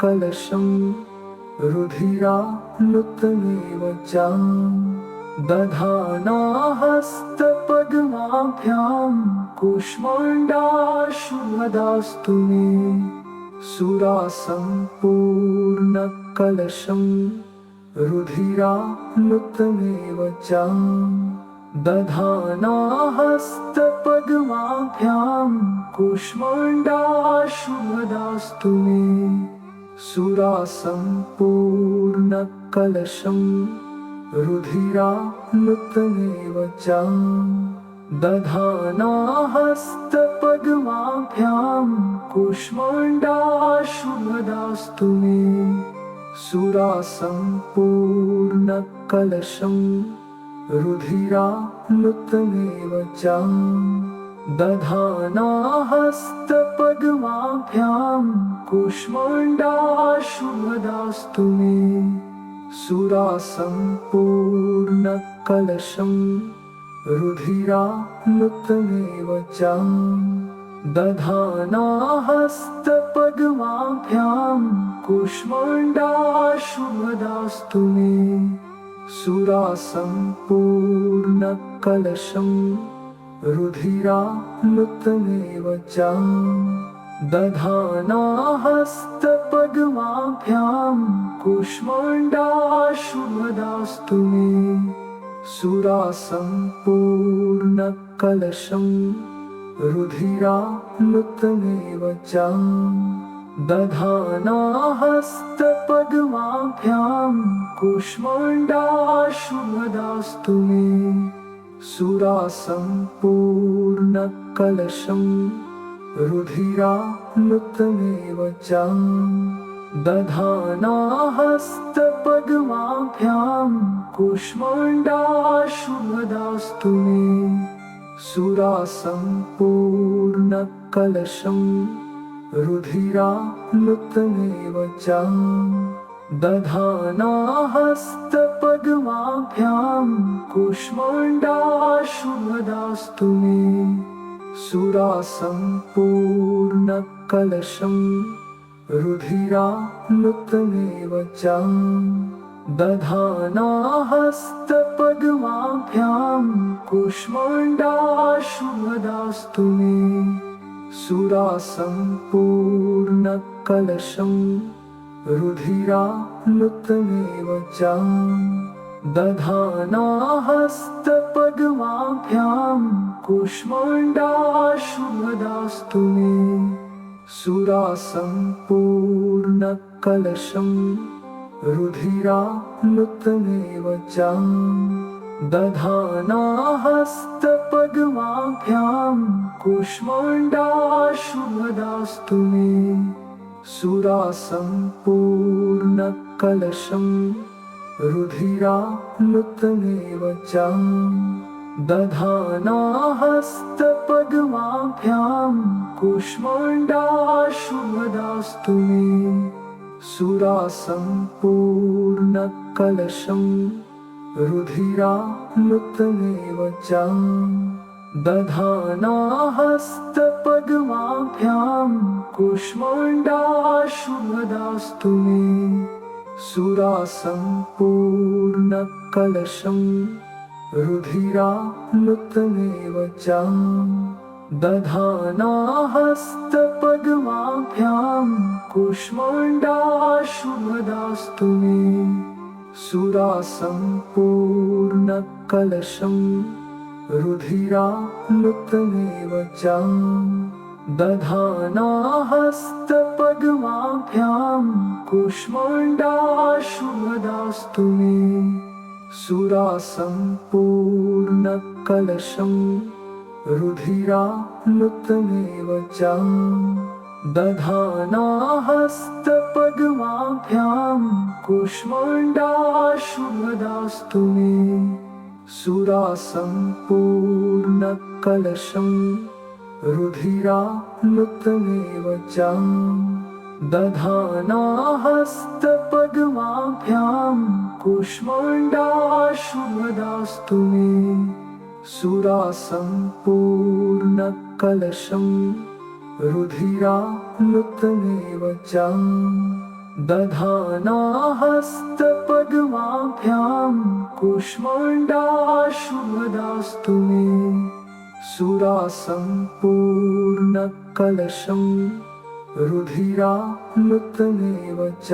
कलशं रुधिराप्लुतमेव च दधाना हस्तपद्माभ्यां कूष्माण्डाशुभदास्तु मे सुरासम्पूर्णकलशं रुधिराप्लुतमेव च दधाना हस्तपद्माभ्यां कूष्माण्डाशुभदास्तु मे सुरासम्पूर्णकलशं रुधिराप्लुतमेव च दधाना हस्तपद्माभ्यां कूष्माण्डाशुभदास्तु मे सुरासम्पूर्णकलशं रुधिराप्लुतमेव च दधाना हस्तपद्माभ्यां कूष्माण्डाशुभदास्तु मे सुरासम्पूर्णकलशं रुधिराप्लुतमेव च दधाना हस्तपद्माभ्यां कूष्माण्डाशुभदास्तु मे सुरासम्पूर्णकलशं रुधिराप्लुतमेव च दधाना हस्तपद्माभ्यां कूष्माण्डाशुभदास्तु मे सुरासम्पूर्णकलशं रुधिराप्लुतमेव च दधाना हस्तपद्माभ्यां कूष्माण्डाशुभदास्तु मे सुरासम्पूर्णकलशं रुधिराप्लुतमेव च दधाना हस्तपद्माभ्यां कूष्माण्डाशुभदास्तु मे सुरासम्पूर्णकलशं रुधिराप्लुतमेव च दधाना हस्तपद्माभ्यां कूष्माण्डाशुभदास्तु मे सुरासम्पूर्णकलशं रुधिराप्लुतमेव च दधाना हस्तपद्माभ्यां कूष्माण्डाशुभदास्तु मे सुरासम्पूर्णकलशं रुधिराप्लुतमेव च दधाना हस्तपद्माभ्यां कूष्माण्डाशुभदास्तु मे सुरासम्पूर्णकलशं रुधिराप्लुतमेव च दधाना हस्तपद्माभ्यां कूष्माण्डाशुभदास्तु मे सुरासम्पूर्णकलशं रुधिराप्लुतमेव च दधाना हस्तपद्माभ्यां कूष्माण्डाशुभदास्तु मे सुरासम्पूर्णकलशं रुधिराप्लुतमेव च दधाना हस्तपद्माभ्यां कूष्माण्डाशुभदास्तु मे सुरासम्पूर्णकलशं रुधिराप्लुतमेव च दधाना हस्तपद्माभ्यां कूष्माण्डाशुभदास्तु मे सुरासम्पूर्णकलशं रुधिराप्लुतमेव च दधाना हस्तपद्माभ्यां कूष्माण्डाशुभदास्तु मे सुरासम्पूर्णकलशं रुधिराप्लुतमेव च दधाना हस्तपद्माभ्यां कूष्माण्डाशुभदास्तु मे सुरासम्पूर्णकलशं रुधिराप्लुतमेव च दधाना हस्तपद्माभ्यां कूष्माण्डाशुभदास्तु मे सुरासम्पूर्णकलशं रुधिराप्लुतमेव च दधाना हस्तपद्माभ्यां कुष्माण्डाशुभदास्तु मे सुरासम्पूर्णकलशं रुधिराप्लुतमेव च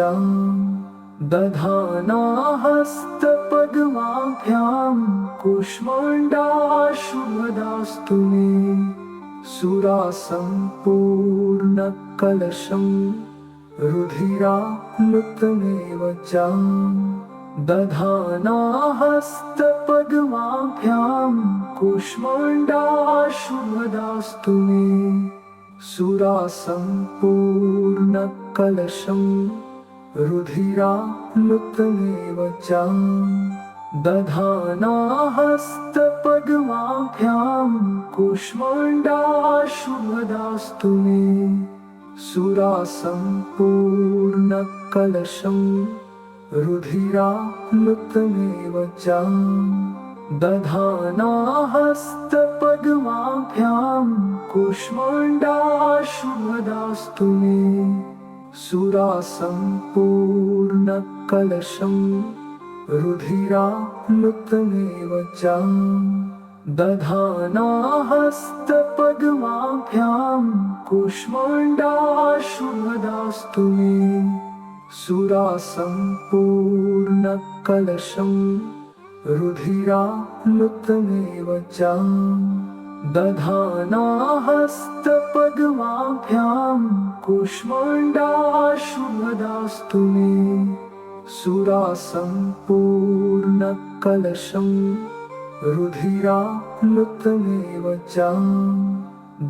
दधाना हस्तपद्माभ्यां कुष्माण्डाशुभदास्तु मे सुरासम्पूर्णकलशं रुधिराप्लुतमेव च दधाना हस्तपद्माभ्यां कुष्माण्डाशुभदास्तु मे सुरासम्पूर्णकलशं रुधिराप्लुतमेव च दधाना हस्तपद्माभ्यां कुष्माण्डाशुभदास्तु मे सुरासम्पूर्णकलशं रुधिराप्लुतमेव च दधाना हस्तपद्माभ्यां कुष्माण्डाशुभदास्तु मे सुरासम्पूर्णकलशं रुधिराप्लुतमेव च दधाना हस्तपद्माभ्यां कुष्माण्डाशुभदास्तु मे सुरासम्पूर्णकलशं रुधिराप्लुतमेव च दधाना हस्तपद्माभ्यां कुष्माण्डाशुभदास्तु मे सुरासम्पूर्णकलशं रुधिराप्लुतमेव च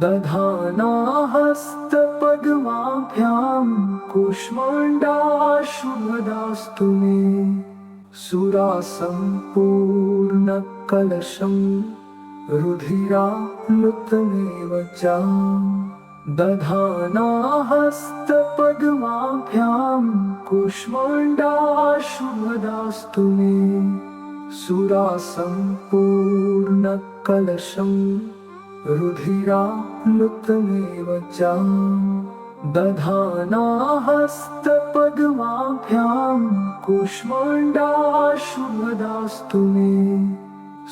दधाना हस्तपद्माभ्यां कुष्माण्डाशुभदास्तु मे सुरासम्पूर्णकलशं रुधिराप्लुतमेव च दधाना हस्तपद्माभ्यां कुष्माण्डाशुभदास्तु मे सुरासम्पूर्णकलशं रुधिराप्लुतमेव च दधाना हस्तपद्माभ्यां कुष्माण्डाशुभदास्तु मे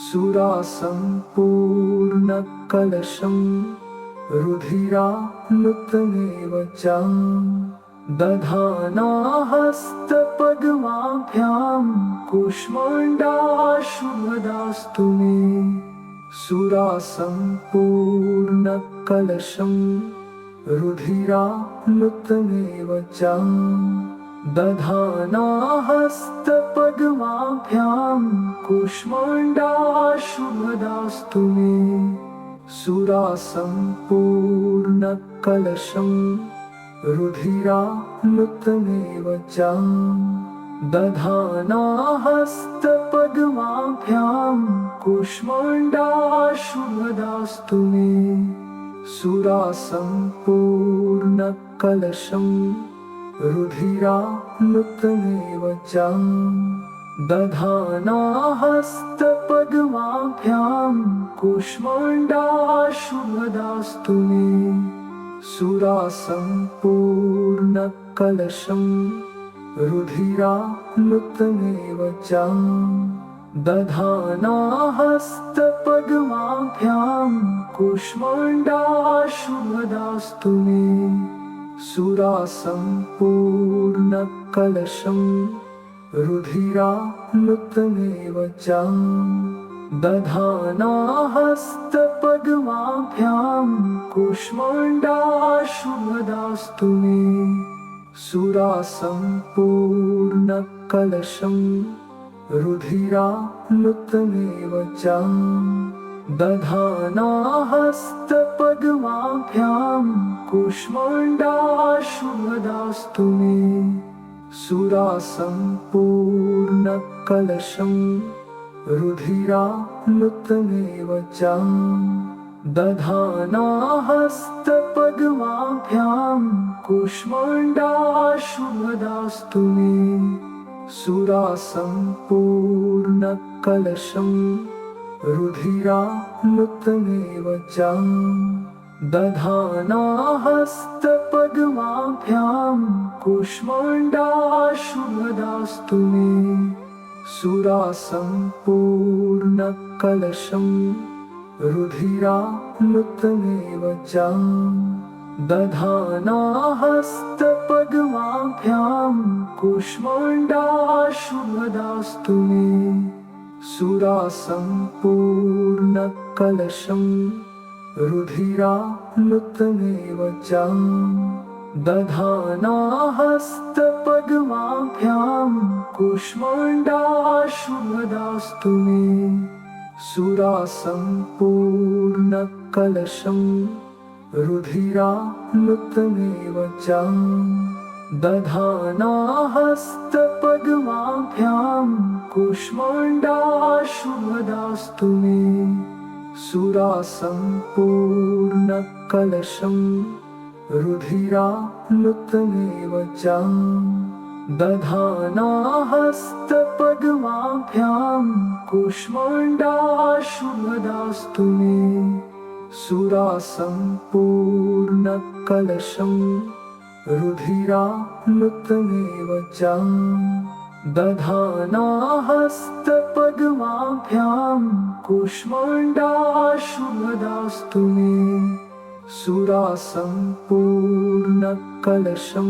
सुरासम्पूर्णकलशं रुधिराप्लुतमेव च दधाना हस्तपद्माभ्यां कुष्माण्डाशुभदास्तु मे सुरासम्पूर्णकलशं रुधिराप्लुतमेव च दधाना हस्तपद्माभ्यां कुष्माण्डाशुभदास्तु मे सुरासम्पूर्णकलशं रुधिराप्लुतमेव च दधाना हस्तपद्माभ्यां कुष्माण्डाशुभदास्तु मे सुरासम्पूर्णकलशं रुधिराप्लुतमेव च दधाना हस्तपद्माभ्यां कुष्माण्डाशुभदास्तु मे सुरासम्पूर्णकलशं रुधिराप्लुतमेव च दधाना हस्तपद्माभ्यां कुष्माण्डाशुभदास्तु मे सुरासम्पूर्णकलशं रुधिराप्लुतमेव च दधाना हस्तपद्माभ्यां कुष्माण्डाशुभदास्तु मे सुरासम्पूर्णकलशं रुधिराप्लुतमेव च दधाना हस्तपद्माभ्यां कुष्माण्डाशुभदास्तु मे सुरासम्पूर्णकलशं रुधिराप्लुतमेव च दधाना हस्तपद्माभ्यां कुष्माण्डाशुभदास्तु मे सुरासम्पूर्णकलशं रुधिराप्लुतमेव च दधाना हस्तपद्माभ्यां कुष्माण्डाशुभदास्तु मे सुरासम्पूर्णकलशं रुधिराप्लुतमेव च दधाना हस्तपद्माभ्यां कुष्माण्डाशुभदास्तु मे सुरासम्पूर्णकलशं रुधिराप्लुतमेव च दधाना हस्तपद्माभ्यां कुष्माण्डाशुभदास्तु मे सुरासम्पूर्णकलशं रुधिराप्लुतमेव च दधाना हस्तपद्माभ्यां कुष्माण्डाशुभदास्तु मे सुरासम्पूर्णकलशं रुधिराप्लुतमेव च दधाना हस्तपद्माभ्यां कुष्माण्डाशुभदास्तु मे सुरासम्पूर्णकलशं रुधिराप्लुतमेव च दधाना हस्तपद्माभ्यां कुष्माण्डाशुभदास्तु मे सुरासम्पूर्णकलशं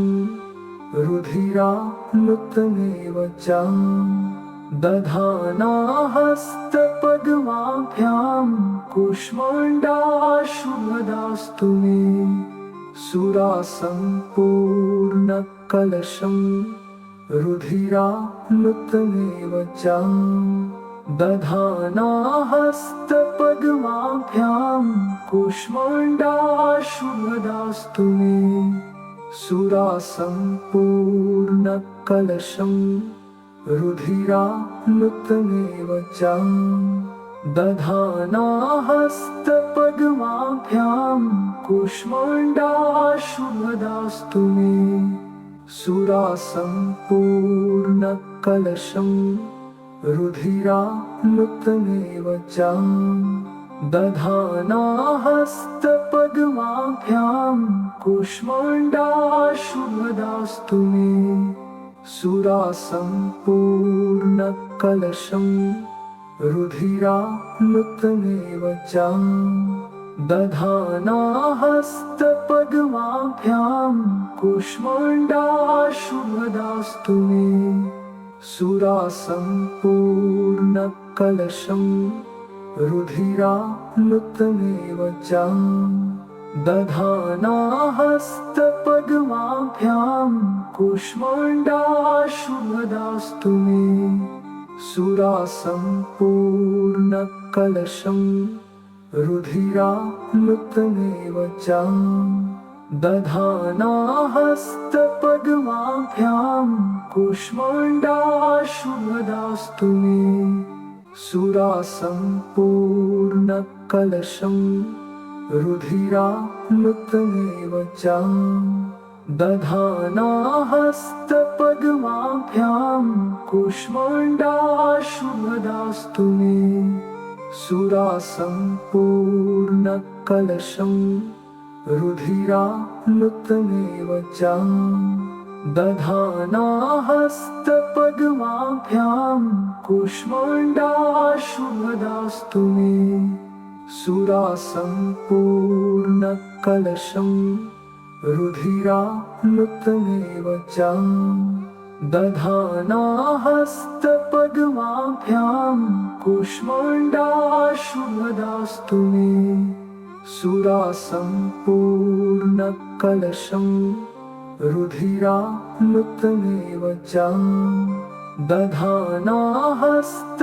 रुधिराप्लुतमेव च दधाना हस्तपद्माभ्यां कुष्माण्डाशुभदास्तु मे सुरासम्पूर्णकलशं रुधिराप्लुतमेव च दधाना हस्तपद्माभ्यां कुष्माण्डाशुभदास्तु मे सुरासम्पूर्णकलशं रुधिराप्लुतमेव च दधाना हस्तपद्माभ्यां कुष्माण्डाशुभदास्तु मे सुरासम्पूर्णकलशं रुधिराप्लुतमेव च दधाना हस्तपद्माभ्यां कुष्माण्डाशुभदास्तु मे सुरासम्पूर्णकलशं रुधिराप्लुतमेव च दधाना हस्तपद्माभ्यां कुष्माण्डाशुभदास्तु मे सुरासम्पूर्णकलशं रुधिराप्लुतमेव च दधाना हस्तपद्माभ्यां कुष्माण्डाशुभदास्तु मे सुरासम्पूर्णकलशं रुधिराप्लुतमेव च दधाना हस्तपद्माभ्यां कुष्माण्डाशुभदास्तु मे सुरासम्पूर्णकलशं रुधिराप्लुतमेव च दधाना हस्तपद्माभ्यां कुष्माण्डाशुभदास्तु मे सुरासम्पूर्णकलशं रुधिराप्लुतमेव च दधाना हस्तपद्माभ्यां कुष्माण्डाशुभदास्तु मे सुरासम्पूर्णकलशं रुधिराप्लुतमेव च दधाना हस्तपद्माभ्यां कुष्माण्डाशुभदास्तु मे सुरासम्पूर्णकलशं रुधिराप्लुतमेव च दधाना हस्तपद्माभ्यां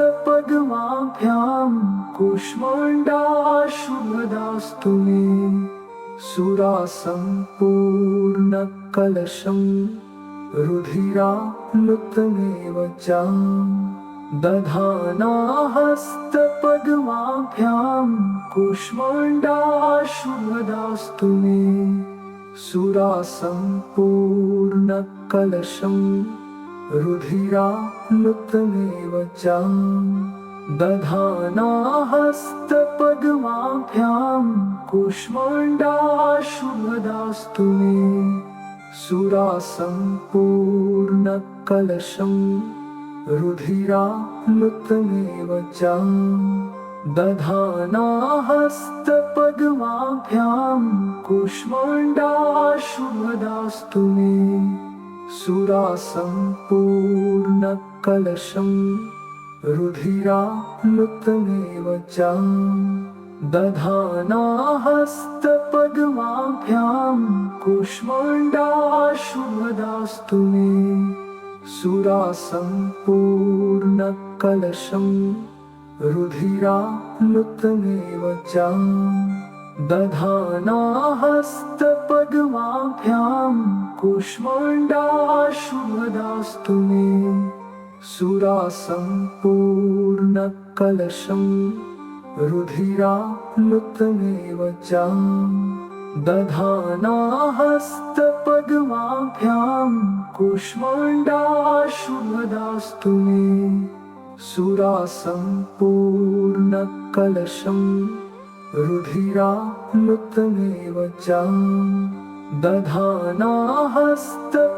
कुष्माण्डाशुभदास्तु मे सुरासम्पूर्णकलशं रुधिराप्लुतमेव च दधाना हस्तपद्माभ्यां कुष्माण्डाशुभदास्तु मे सुरासम्पूर्णकलशं रुधिराप्लुतमेव च दधाना हस्तपद्माभ्यां कुष्माण्डाशुभदास्तु मे सुरासम्पूर्णकलशं रुधिराप्लुतमेव च दधाना हस्तपद्माभ्यां कुष्माण्डाशुभदास्तु मे सुरासम्पूर्णकलशं रुधिराप्लुतमेव च दधाना हस्तपद्माभ्यां कुष्माण्डाशुभदास्तु मे सुरासम्पूर्णकलशं रुधिराप्लुतमेव च दधाना हस्तपद्माभ्यां कुष्माण्डाशुभदास्तु मे सुरासम्पूर्णकलशं रुधिराप्लुतमेव च दधाना हस्तपद्माभ्यां कुष्माण्डाशुभदास्तु मे सुरासम्पूर्णकलशं रुधिराप्लुतमेव च दधाना हस्तपद्माभ्यां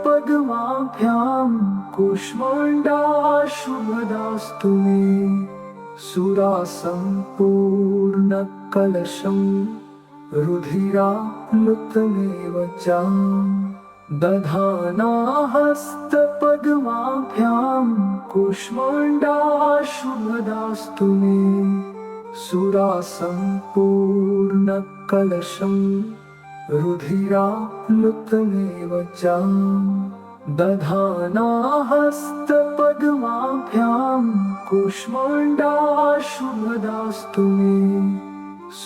कुष्माण्डाशुभदास्तु मे सुरासम्पूर्णकलशं रुधिराप्लुतमेव च दधाना हस्तपद्माभ्यां कुष्माण्डाशुभदास्तु मे सुरासम्पूर्णकलशं रुधिराप्लुतमेव च दधाना हस्तपद्माभ्यां कुष्माण्डाशुभदास्तु मे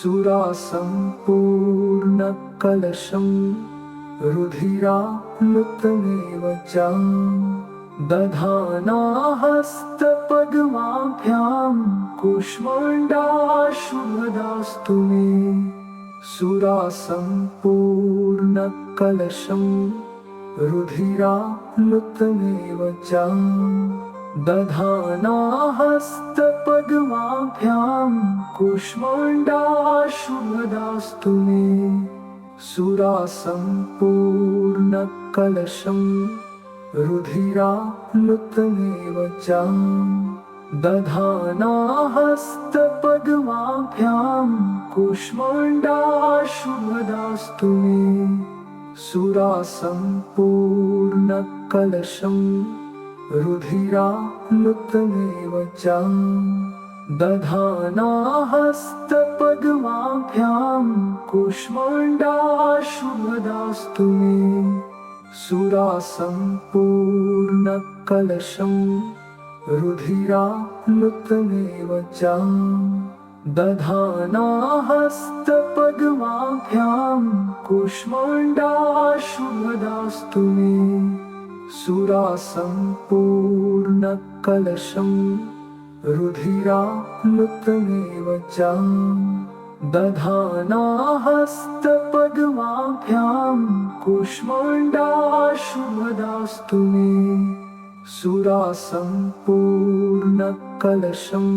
सुरासम्पूर्णकलशं रुधिराप्लुतमेव च दधाना हस्तपद्माभ्यां कुष्माण्डाशुभदास्तु मे सुरासम्पूर्णकलशं रुधिराप्लुतमेव च दधाना हस्तपद्माभ्यां कुष्माण्डाशुभदास्तु मे सुरासम्पूर्णकलशं रुधिराप्लुतमेव च दधाना हस्तपद्माभ्यां कुष्माण्डाशुभदास्तु मे सुरासम्पूर्णकलशं रुधिराप्लुतमेव च दधाना हस्तपद्माभ्यां कुष्माण्डाशुभदास्तु मे सुरासम्पूर्णकलशं रुधिराप्लुतमेव च दधाना हस्तपद्माभ्यां कुष्माण्डाशुभदास्तु मे सुरासम्पूर्णकलशं रुधिराप्लुतमेव च दधाना हस्तपद्माभ्यां कुष्माण्डाशुभदास्तु मे सुरासम्पूर्णकलशं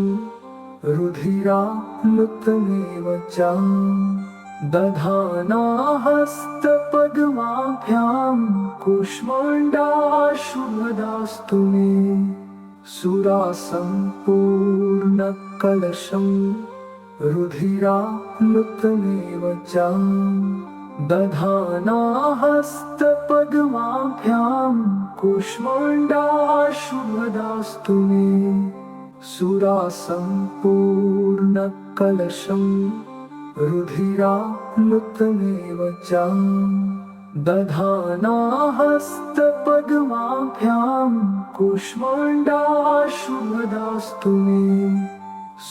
रुधिराप्लुतमेव च दधाना हस्तपद्माभ्यां कुष्माण्डाशुभदास्तु मे सुरासम्पूर्णकलशं रुधिराप्लुतमेव च दधाना हस्तपद्माभ्यां कुष्माण्डाशुभदास्तु मे सुरासम्पूर्णकलशं रुधिराप्लुतमेव च दधाना हस्तपद्माभ्यां कुष्माण्डाशुभदास्तु मे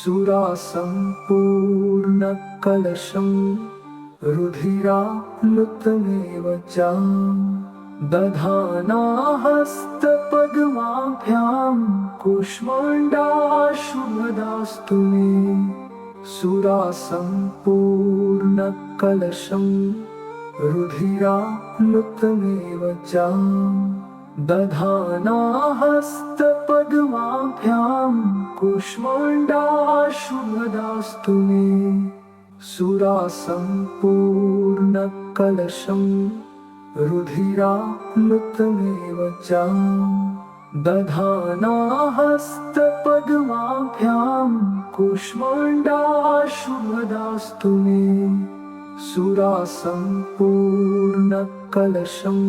सुरासम्पूर्णकलशं रुधिराप्लुतमेव च दधाना हस्तपद्माभ्यां कुष्माण्डाशुभदास्तु मे सुरासम्पूर्णकलशं रुधिराप्लुतमेव च दधाना हस्तपद्माभ्यां पद्माभ्यां कूष्माण्डाशुभदास्तु मे सुरासम्पूर्णकलशं रुधिराप्लुतमेव च दधाना हस्तपद्माभ्यां कूष्माण्डाशुभदास्तु मे सुरासम्पूर्णकलशं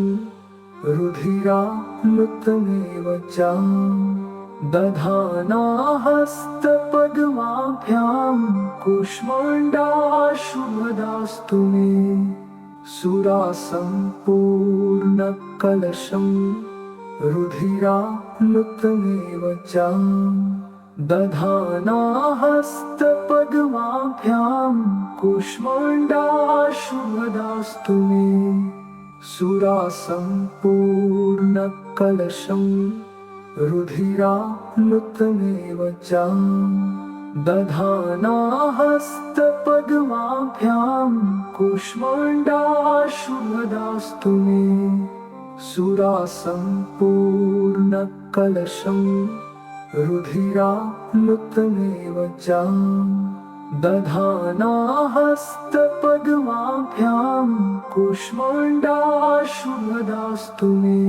रुधिराप्लुतमेव च दधाना हस्तपद्माभ्यां कूष्माण्डाशुभदास्तु मे सुरासम्पूर्णकलशं रुधिराप्लुतमेव च दधाना हस्तपद्माभ्यां कूष्माण्डाशुभदास्तु मे सुरासम्पूर्णकलशं रुधिराप्लुतमेव च दधाना हस्तपद्माभ्यां कूष्माण्डाशुभदास्तु मे सुरासम्पूर्णकलशं रुधिराप्लुतमेव च दधाना हस्तपद्माभ्यां कूष्माण्डाशुभदास्तु मे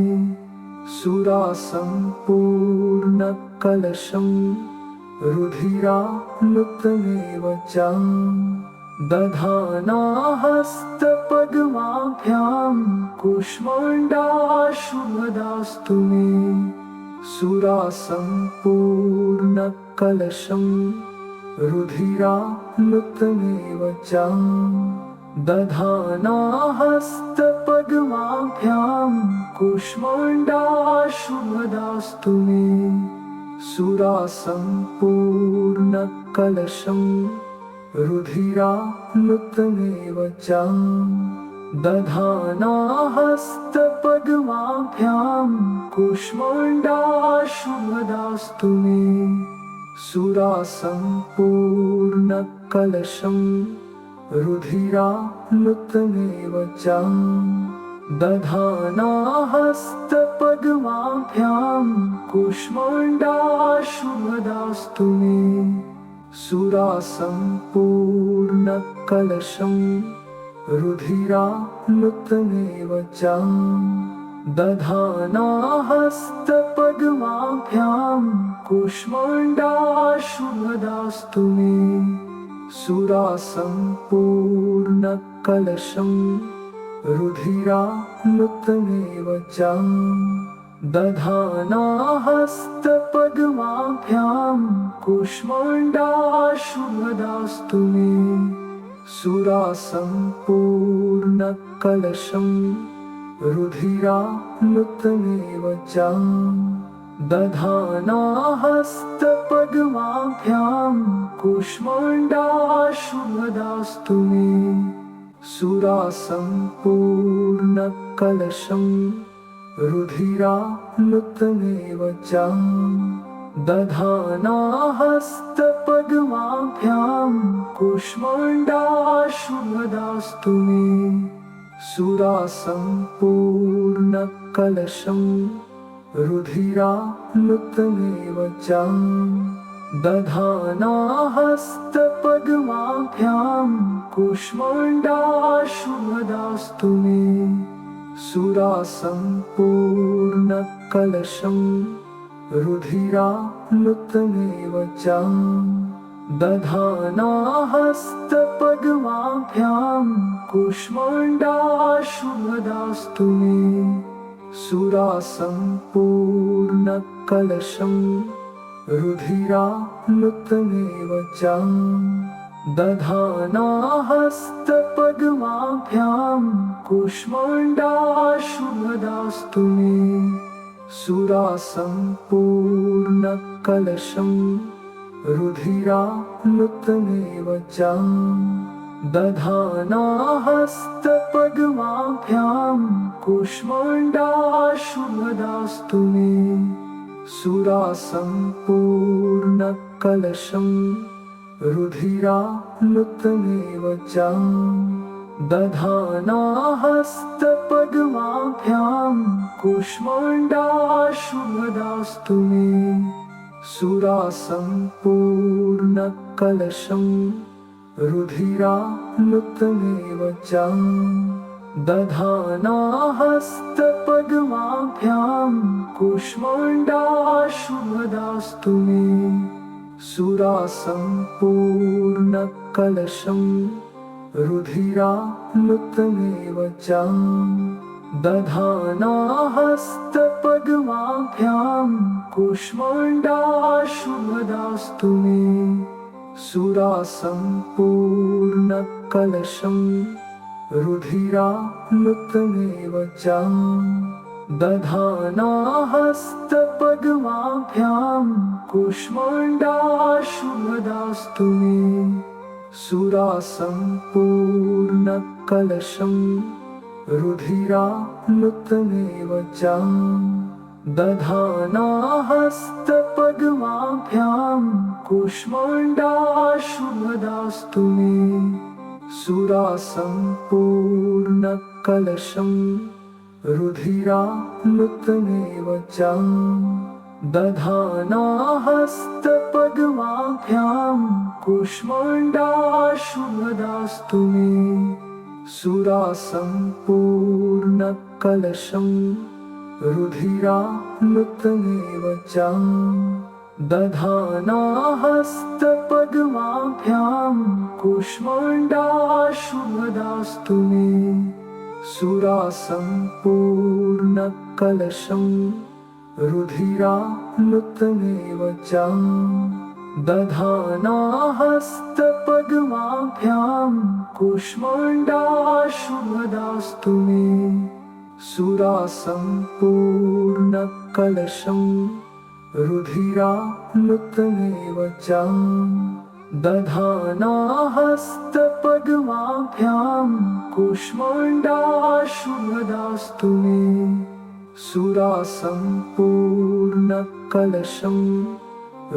सुरासम्पूर्णकलशं रुधिराप्लुतमेव च दधाना हस्तपद्माभ्यां कूष्माण्डाशुभदास्तु मे सुरासम्पूर्णकलशं रुधिराप्लुतमेव च दधाना हस्तपद्माभ्यां कूष्माण्डाशुभदास्तु मे सुरासम्पूर्णकलशं रुधिराप्लुतमेव च दधाना हस्तपद्माभ्यां कूष्माण्डाशुभदास्तु मे सुरासम्पूर्णकलशं रुधिराप्लुतमेव च दधाना हस्तपद्माभ्यां कूष्माण्डाशुभदास्तु मे सुरासम्पूर्णकलशं रुधिराप्लुतमेव च दधाना हस्तपद्माभ्यां कूष्माण्डाशुभदास्तु मे सुरासम्पूर्णकलशं रुधिराप्लुतमेव च दधाना हस्तपद्माभ्यां कूष्माण्डाशुभदास्तु मे सुरासम्पूर्णकलशं रुधिराप्लुतमेव च दधाना हस्तपद्माभ्यां कूष्माण्डाशुभदास्तु मे सुरासम्पूर्णकलशं रुधिराप्लुतमेव च दधाना हस्तपद्माभ्यां कूष्माण्डाशुभदास्तु मे सुरासम्पूर्णकलशं रुधिराप्लुतमेव च दधाना हस्तपद्माभ्यां कूष्माण्डाशुभदास्तु मे सुरासम्पूर्णकलशं रुधिराप्लुतमेव च दधाना हस्तपद्माभ्यां कूष्माण्डाशुभदास्तु मे सुरासम्पूर्णकलशं रुधिराप्लुतमेव च दधाना हस्तपद्माभ्यां कूष्माण्डाशुभदास्तु मे सुरासम्पूर्णकलशं रुधिराप्लुतमेव च दधाना हस्तपद्माभ्यां कूष्माण्डाशुभदास्तु मे सुरासम्पूर्णकलशं रुधिराप्लुतमेव च दधाना हस्तपद्माभ्यां हस्तपद्माभ्यां कूष्माण्डाशुभदास्तु मे सुरासम्पूर्णकलशं रुधिराप्लुतमेव च दधाना हस्तपद्माभ्यां कूष्माण्डाशुभदास्तु मे सुरासम्पूर्णकलशं रुधिराप्लुतमेव च दधाना हस्तपद्माभ्यां कूष्माण्डाशुभदास्तु मे सुरासम्पूर्णकलशं रुधिराप्लुतमेव च दधाना हस्तपद्माभ्यां कूष्माण्डाशुभदास्तु मे सुरासम्पूर्णकलशं रुधिराप्लुतमेव च दधाना हस्तपद्माभ्यां कूष्माण्डाशुभदास्तु मे सुरासम्पूर्णकलशं रुधिराप्लुतमेव च दधाना हस्तपद्माभ्यां कूष्माण्डाशुभदास्तु मे सुरासम्पूर्णकलशं रुधिराप्लुतमेव च दधाना हस्तपद्माभ्यां कूष्माण्डाशुभदास्तु मे सुरासम्पूर्णकलशं रुधिराप्लुतमेव च दधाना हस्तपद्माभ्यां कूष्माण्डाशुभदास्तु मे सुरासम्पूर्णकलशं रुधिराप्लुतमेव च दधाना हस्तपद्माभ्यां कूष्माण्डाशुभदास्तु मे सुरासम्पूर्णकलशं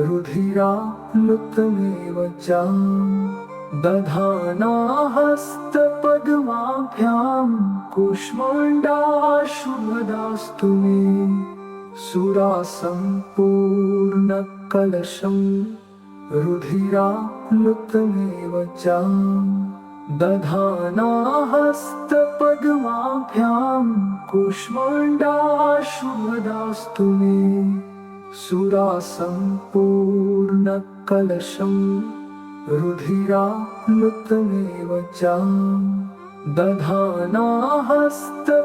रुधिराप्लुतमेव च दधाना हस्तपद्माभ्यां कूष्माण्डाशुभदास्तु मे सुरासम्पूर्णकलशं रुधिराप्लुतमेव च दधाना हस्तपद्माभ्यां कूष्माण्डाशुभदास्तु मे सुरासम्पूर्णकलशं रुधिराप्लुतमेव च दधाना हस्तपद्माभ्यां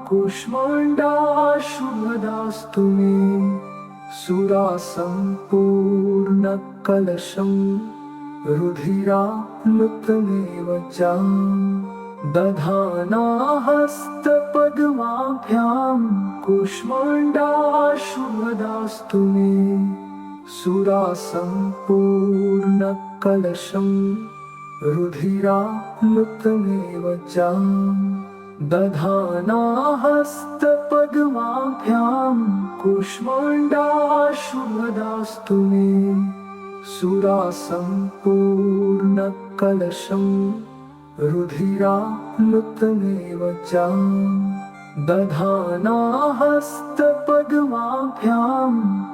कूष्माण्डाशुभदास्तु मे सुरासम्पूर्णकलशं रुधिराप्लुतमेव च दधाना हस्तपद्माभ्यां कूष्माण्डाशुभदास्तु मे सुरासम्पूर्णकलशं रुधिराप्लुतमेव च दधाना हस्तपद्माभ्यां कूष्माण्डाशुभदास्तु मे सुरासम्पूर्णकलशं रुधिराप्लुतमेव च दधाना हस्तपद्माभ्यां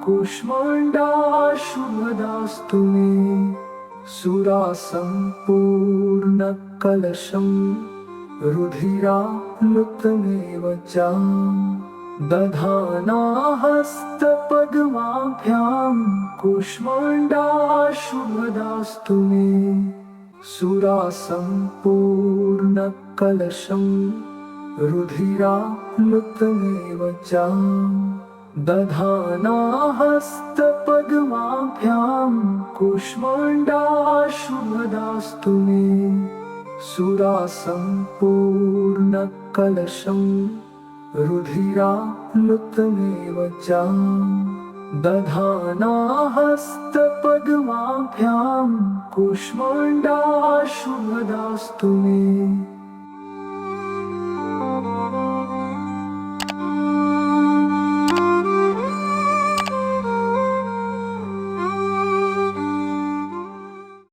कूष्माण्डाशुभदास्तु मे सुरासम्पूर्णकलशं रुधिराप्लुतमेव च दधाना हस्तपद्माभ्यां कूष्माण्डाशुभदास्तु मे सुरासम्पूर्णकलशं रुधिराप्लुतमेव च दधाना हस्तपद्माभ्यां कूष्माण्डाशुभदास्तु मे सुरासम्पूर्णकलशं रुधिराप्लुतमेव च दधाना हस्तपद्माभ्यां कूष्माण्डाशुभदास्तु मे